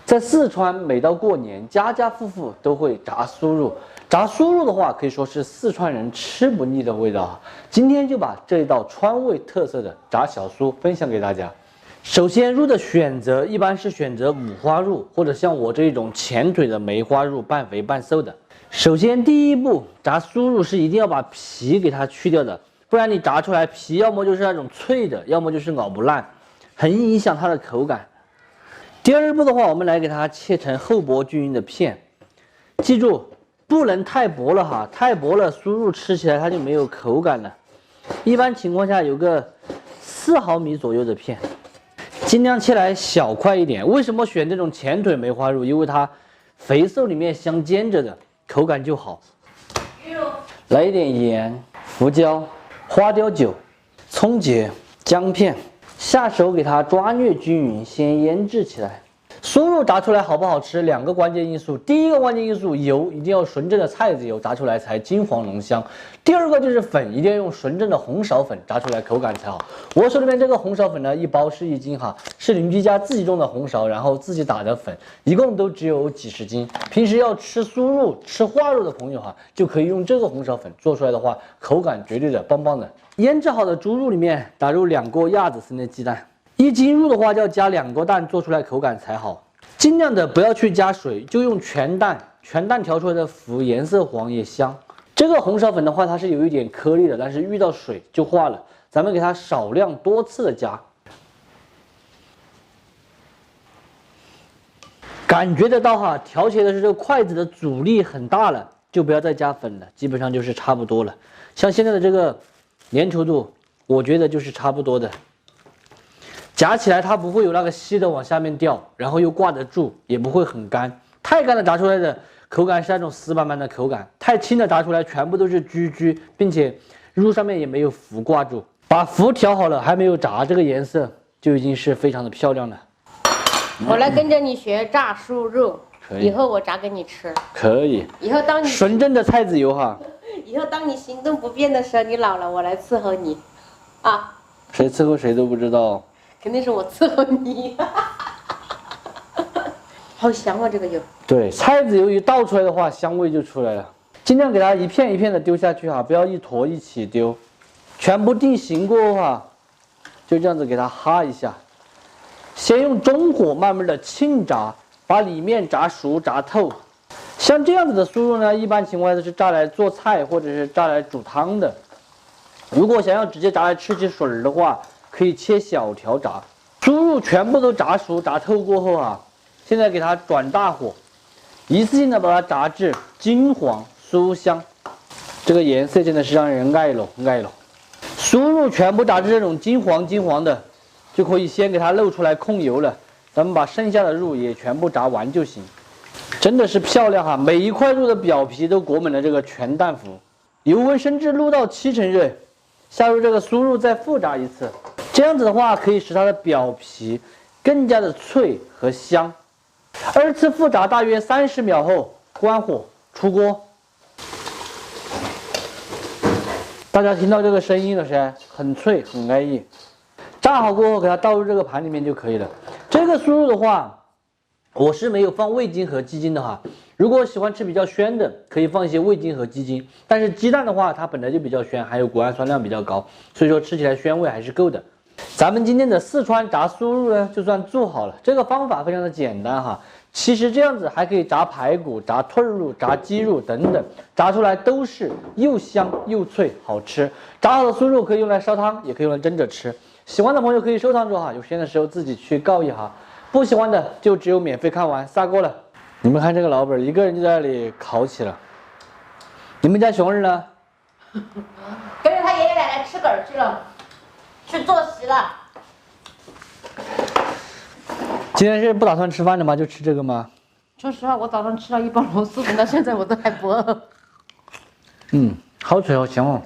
在四川，每到过年，家家户户都会炸酥肉。炸酥肉的话，可以说是四川人吃不腻的味道啊。今天就把这一道川味特色的炸小酥分享给大家。首先，肉的选择一般是选择五花肉，或者像我这种前腿的梅花肉，半肥半瘦的。首先，第一步炸酥肉是一定要把皮给它去掉的，不然你炸出来皮要么就是那种脆的，要么就是咬不烂，很影响它的口感。第二步的话，我们来给它切成厚薄均匀的片，记住不能太薄了哈，太薄了酥肉吃起来它就没有口感了。一般情况下有个4毫米左右的片，尽量切来小块一点。为什么选这种前腿梅花肉？因为它肥瘦里面相间着的，口感就好。来一点盐、胡椒、花雕酒、葱节、姜片。下手给它抓捏均匀，先腌制起来。酥肉炸出来好不好吃，2个关键因素。第一个关键因素，油一定要纯正的菜籽油，炸出来才金黄浓香。第二个就是粉，一定要用纯正的红苕粉，炸出来口感才好。我手里面这个红苕粉呢，一包是1斤哈，是邻居家自己种的红苕，然后自己打的粉，一共都只有几十斤。平时要吃酥肉、吃化肉的朋友哈，就可以用这个红苕粉做出来的话，口感绝对的棒棒的。腌制好的猪肉里面打入2个亚子森的鸡蛋，1斤肉的话就要加2个蛋，做出来口感才好。尽量的不要去加水，就用全蛋，全蛋调出来的糊颜色黄也香。这个红苕粉的话，它是有一点颗粒的，但是遇到水就化了。咱们给它少量多次的加，感觉得到哈，调起来的是这个筷子的阻力很大了，就不要再加粉了，基本上就是差不多了。像现在的这个粘稠度，我觉得就是差不多的。夹起来它不会有那个稀的往下面掉，然后又挂得住，也不会很干。太干的炸出来的口感是那种死板板的口感，太轻的炸出来全部都是焗焗，并且肉上面也没有糊挂住。把糊调好了，还没有炸，这个颜色就已经是非常的漂亮了。我来跟着你学炸酥肉，以后我炸给你吃。可以。以后当你纯正的菜籽油哈。以后当你行动不便的时候，你老了，我来伺候你，啊？谁伺候谁都不知道。肯定是我伺候你。好香啊，这个油。对，菜籽油一倒出来的话，香味就出来了。尽量给它一片一片的丢下去哈，不要一坨一起丢。全部定型过后哈，就这样子给它哈一下。先用中火慢慢的轻炸，把里面炸熟炸透。像这样子的酥肉呢，一般情况下是炸来做菜或者是炸来煮汤的。如果想要直接炸来吃起水的话，可以切小条炸。猪肉全部都炸熟炸透过后啊，现在给它转大火，一次性的把它炸至金黄酥香。这个颜色真的是让人爱了爱了。酥肉全部炸至这种金黄的，就可以先给它露出来控油了。咱们把剩下的肉也全部炸完就行。真的是漂亮哈！每一块肉的表皮都裹满了这个全蛋糊，油温升至6到7成热，下入这个酥肉再复炸一次。这样子的话，可以使它的表皮更加的脆和香。2次复炸大约30秒后，关火出锅。大家听到这个声音了噻，很脆，很安逸。炸好过后，给它倒入这个盘里面就可以了。这个酥肉的话，我是没有放味精和鸡精的哈。如果喜欢吃比较鲜的，可以放一些味精和鸡精。但是鸡蛋的话，它本来就比较鲜，还有谷氨酸量比较高，所以说吃起来鲜味还是够的。咱们今天的四川炸酥肉呢，就算做好了。这个方法非常的简单哈。其实这样子还可以炸排骨、炸兔肉、炸鸡肉等等，炸出来都是又香又脆，好吃。炸好的酥肉可以用来烧汤，也可以用来蒸着吃。喜欢的朋友可以收藏住哈，有时间的时候自己去告一下。不喜欢的就只有免费看完，下锅了。你们看这个老板一个人就在那里烤起了。你们家熊儿呢？跟着他爷爷奶奶吃梗儿去了，去做席了。今天是不打算吃饭的吗？就吃这个吗？说实话，我早上吃了1包螺蛳粉，到现在我都还不饿。好脆好香哦。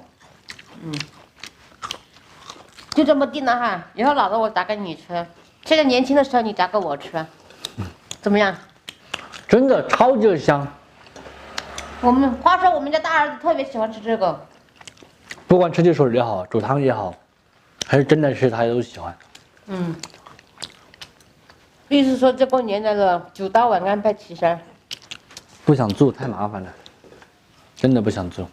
就这么定了哈，以后老了我炸给你吃。现在年轻的时候你炸给我吃，怎么样？真的超级香。话说我们家大儿子特别喜欢吃这个，不管吃起水也好，煮汤也好，还是真的是他都喜欢。意思说这过年那个9大碗安排齐噻。不想做太麻烦了，真的不想做。